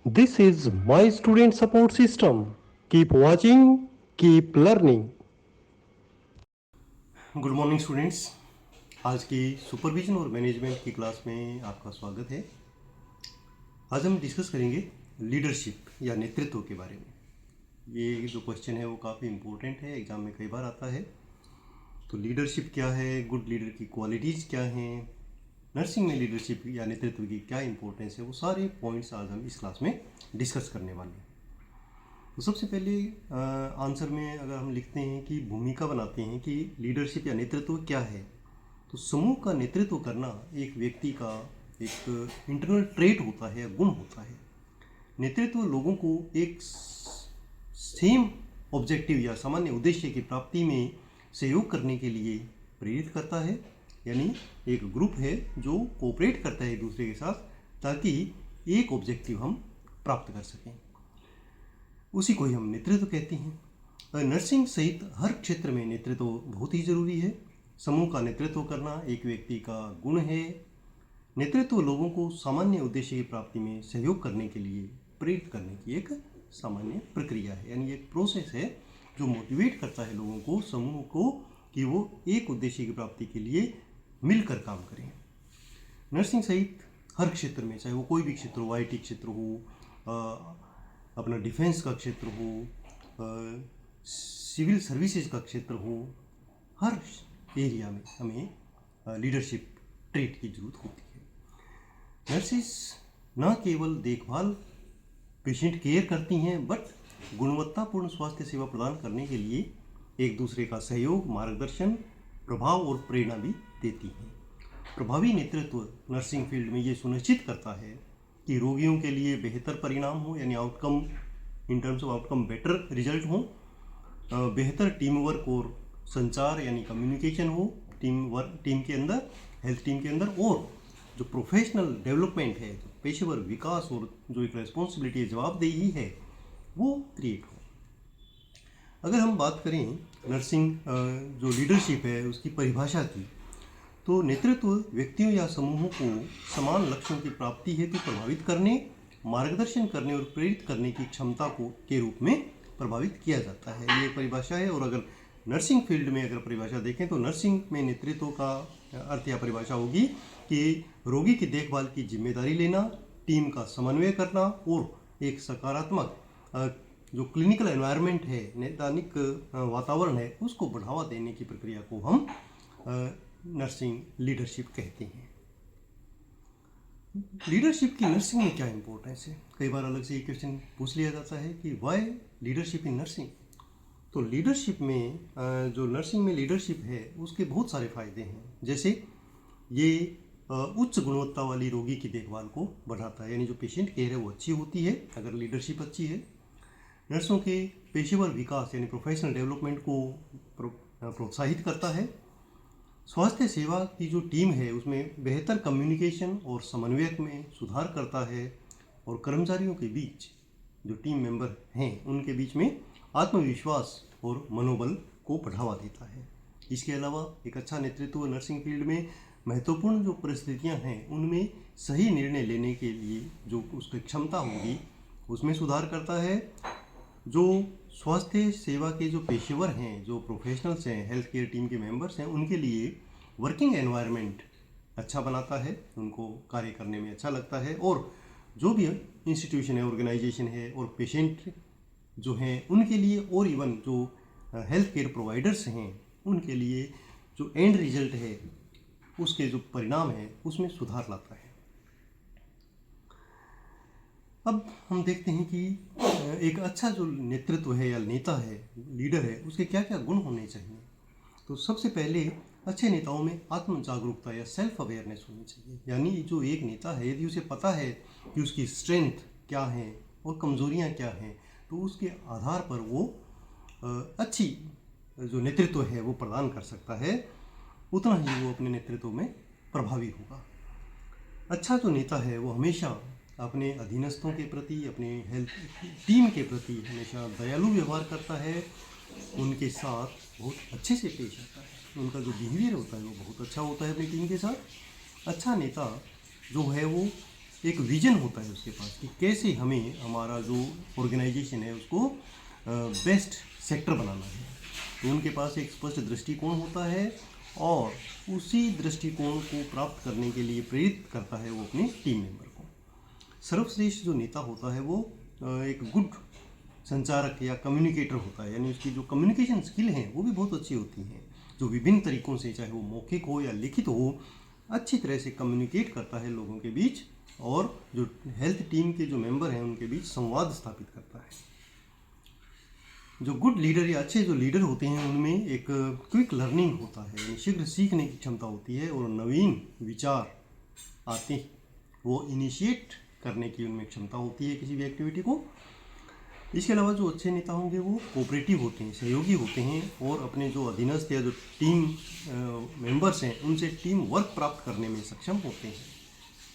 This is my student support system. Keep watching, keep learning. Good morning students. आज की supervision और management की class में आपका स्वागत है। आज हम डिस्कस करेंगे लीडरशिप या नेतृत्व के बारे में। ये जो क्वेश्चन है वो काफ़ी इम्पोर्टेंट है, एग्ज़ाम में कई बार आता है। तो लीडरशिप क्या है, गुड लीडर की क्वालिटीज़ क्या हैं, नर्सिंग में लीडरशिप या नेतृत्व की क्या इंपॉर्टेंस है, वो सारे पॉइंट्स आज हम इस क्लास में डिस्कस करने वाले हैं। तो सबसे पहले आंसर में अगर हम लिखते हैं कि भूमिका बनाते हैं कि लीडरशिप या नेतृत्व क्या है, तो समूह का नेतृत्व करना एक व्यक्ति का एक इंटरनल ट्रेट होता है, गुण होता है। नेतृत्व लोगों को एक सेम ऑब्जेक्टिव या सामान्य उद्देश्य की प्राप्ति में सहयोग करने के लिए प्रेरित करता है। यानी एक ग्रुप है जो कोऑपरेट करता है एक दूसरे के साथ ताकि एक ऑब्जेक्टिव हम प्राप्त कर सकें, उसी को ही हम नेतृत्व कहते हैं। नर्सिंग सहित हर क्षेत्र में नेतृत्व बहुत ही जरूरी है। समूह का नेतृत्व करना एक व्यक्ति का गुण है। नेतृत्व लोगों को सामान्य उद्देश्य की प्राप्ति में सहयोग करने के लिए प्रेरित करने की एक सामान्य प्रक्रिया है, यानी एक प्रोसेस है जो मोटिवेट करता है लोगों को, समूह को, कि वो एक उद्देश्य की प्राप्ति के लिए मिलकर काम करें। नर्सिंग सहित हर क्षेत्र में, चाहे वो कोई भी क्षेत्र हो, IT क्षेत्र हो, अपना डिफेंस का क्षेत्र हो, सिविल सर्विसेज का क्षेत्र हो, हर एरिया में हमें लीडरशिप ट्रेट की जरूरत होती है। नर्सेस न केवल देखभाल, पेशेंट केयर करती हैं, बट गुणवत्तापूर्ण स्वास्थ्य सेवा प्रदान करने के लिए एक दूसरे का सहयोग, मार्गदर्शन, प्रभाव और प्रेरणा भी देती हैं। प्रभावी नेतृत्व नर्सिंग फील्ड में ये सुनिश्चित करता है कि रोगियों के लिए बेहतर परिणाम हो, यानी outcome, in terms of outcome better result हो, बेहतर टीम वर्क और संचार यानी कम्युनिकेशन हो टीम के अंदर, हेल्थ टीम के अंदर, और जो प्रोफेशनल डेवलपमेंट है, जो पेशेवर विकास और जो एक रेस्पॉन्सिबिलिटी है, जवाबदेही है, वो क्रिएट हो। अगर हम बात करें नर्सिंग जो लीडरशिप है उसकी परिभाषा की, तो नेतृत्व व्यक्तियों या समूहों को समान लक्ष्यों की प्राप्ति हेतु प्रभावित करने, मार्गदर्शन करने और प्रेरित करने की क्षमता को के रूप में प्रभावित किया जाता है। ये परिभाषा है। और अगर नर्सिंग फील्ड में अगर परिभाषा देखें तो नर्सिंग में नेतृत्व का अर्थ या परिभाषा होगी कि रोगी की देखभाल की जिम्मेदारी लेना, टीम का समन्वय करना और एक सकारात्मक जो क्लिनिकल एनवायरनमेंट है, नैदानिक वातावरण है, उसको बढ़ावा देने की प्रक्रिया को हम नर्सिंग लीडरशिप कहते हैं। लीडरशिप की नर्सिंग में क्या इंपॉर्टेंस है? कई बार अलग से ये क्वेश्चन पूछ लिया जाता है कि व्हाई लीडरशिप इन नर्सिंग। तो लीडरशिप में जो नर्सिंग में लीडरशिप है उसके बहुत सारे फायदे हैं। जैसे ये उच्च गुणवत्ता वाली रोगी की देखभाल को बढ़ाता है, यानी जो पेशेंट केयर है वो अच्छी होती है अगर लीडरशिप अच्छी है। नर्सों के पेशेवर विकास यानी प्रोफेशनल डेवलपमेंट को प्रोत्साहित करता है। स्वास्थ्य सेवा की जो टीम है उसमें बेहतर कम्युनिकेशन और समन्वय में सुधार करता है, और कर्मचारियों के बीच जो टीम मेंबर हैं उनके बीच में आत्मविश्वास और मनोबल को बढ़ावा देता है। इसके अलावा एक अच्छा नेतृत्व नर्सिंग फील्ड में महत्वपूर्ण जो परिस्थितियां हैं उनमें सही निर्णय लेने के लिए जो उसकी क्षमता होगी उसमें सुधार करता है। जो स्वास्थ्य सेवा के जो पेशेवर हैं, जो प्रोफेशनल्स हैं, हेल्थ केयर टीम के मेंबर्स हैं, उनके लिए वर्किंग एनवायरनमेंट अच्छा बनाता है, उनको कार्य करने में अच्छा लगता है। और जो भी इंस्टीट्यूशन है, ऑर्गेनाइजेशन है, और पेशेंट जो हैं उनके लिए, और इवन जो हेल्थ केयर प्रोवाइडर्स हैं उनके लिए जो एंड रिजल्ट है, उसके जो परिणाम है उसमें सुधार लाता है। अब हम देखते हैं कि एक अच्छा जो नेतृत्व है या नेता है, लीडर है, उसके क्या क्या गुण होने चाहिए। तो सबसे पहले अच्छे नेताओं में आत्म जागरूकता या सेल्फ अवेयरनेस होनी चाहिए। यानी जो एक नेता है यदि उसे पता है कि उसकी स्ट्रेंथ क्या है और कमजोरियां क्या हैं, तो उसके आधार पर वो अच्छी जो नेतृत्व है वो प्रदान कर सकता है, उतना ही वो अपने नेतृत्व में प्रभावी होगा। अच्छा जो नेता है वो हमेशा अपने अधीनस्थों के प्रति, अपने हेल्थ टीम के प्रति हमेशा दयालु व्यवहार करता है, उनके साथ बहुत अच्छे से पेश आता है, उनका जो बिहेवियर होता है वो बहुत अच्छा होता है अपनी टीम के साथ। अच्छा नेता जो है वो एक विजन होता है उसके पास कि कैसे हमें हमारा जो ऑर्गेनाइजेशन है उसको बेस्ट सेक्टर बनाना है। तो उनके पास एक स्पष्ट दृष्टिकोण होता है और उसी दृष्टिकोण को प्राप्त करने के लिए प्रेरित करता है वो अपने टीम मेंबर को। सर्वश्रेष्ठ जो नेता होता है वो एक गुड संचारक या कम्युनिकेटर होता है, यानी उसकी जो कम्युनिकेशन स्किल हैं वो भी बहुत अच्छी होती हैं, जो विभिन्न तरीकों से, चाहे वो मौखिक हो या लिखित हो, अच्छी तरह से कम्युनिकेट करता है लोगों के बीच और जो हेल्थ टीम के जो मेंबर हैं उनके बीच संवाद स्थापित करता है। जो गुड लीडर या अच्छे जो लीडर होते हैं उनमें एक क्विक लर्निंग होता है, यानी शीघ्र सीखने की क्षमता होती है और नवीन विचार आते हैं, वो इनिशिएट करने की उनमें क्षमता होती है किसी भी एक्टिविटी को। इसके अलावा जो अच्छे नेता होंगे वो कोऑपरेटिव होते हैं, सहयोगी होते हैं और अपने जो अधीनस्थ या जो टीम मेंबर्स हैं उनसे टीम वर्क प्राप्त करने में सक्षम होते हैं।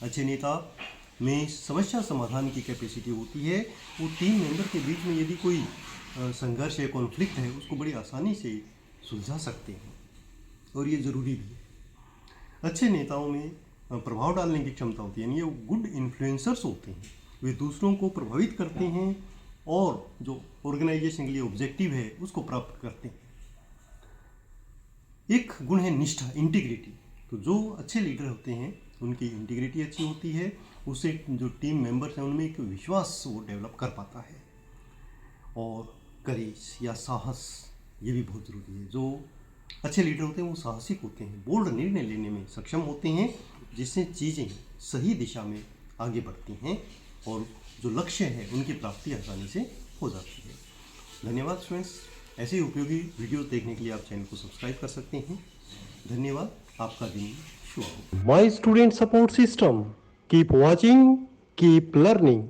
अच्छे नेता में समस्या समाधान की कैपेसिटी होती है, वो टीम मेंबर के बीच में यदि कोई संघर्ष या कॉन्फ्लिक्ट है उसको बड़ी आसानी से सुलझा सकते हैं और ये ज़रूरी भी है। अच्छे नेताओं में प्रभाव डालने की क्षमता होती है, यानी ये गुड इन्फ्लुएंसर्स होते हैं, वे दूसरों को प्रभावित करते हैं और जो ऑर्गेनाइजेशन के लिए ऑब्जेक्टिव है उसको प्राप्त करते हैं। एक गुण है निष्ठा, इंटीग्रिटी। तो जो अच्छे लीडर होते हैं उनकी इंटीग्रिटी अच्छी होती है, उससे जो टीम मेंबर्स हैं उनमें एक विश्वास वो डेवलप कर पाता है। और करेज या साहस, ये भी बहुत ज़रूरी है। जो अच्छे लीडर होते हैं वो साहसिक होते हैं, बोल्ड निर्णय लेने में सक्षम होते हैं, जिससे चीज़ें सही दिशा में आगे बढ़ती हैं और जो लक्ष्य है उनकी प्राप्ति आसानी से हो जाती है। धन्यवाद स्टूडेंट्स। ऐसे ही उपयोगी वीडियो देखने के लिए आप चैनल को सब्सक्राइब कर सकते हैं। धन्यवाद, आपका दिन शुभ हो। My student support system. Keep watching, keep learning.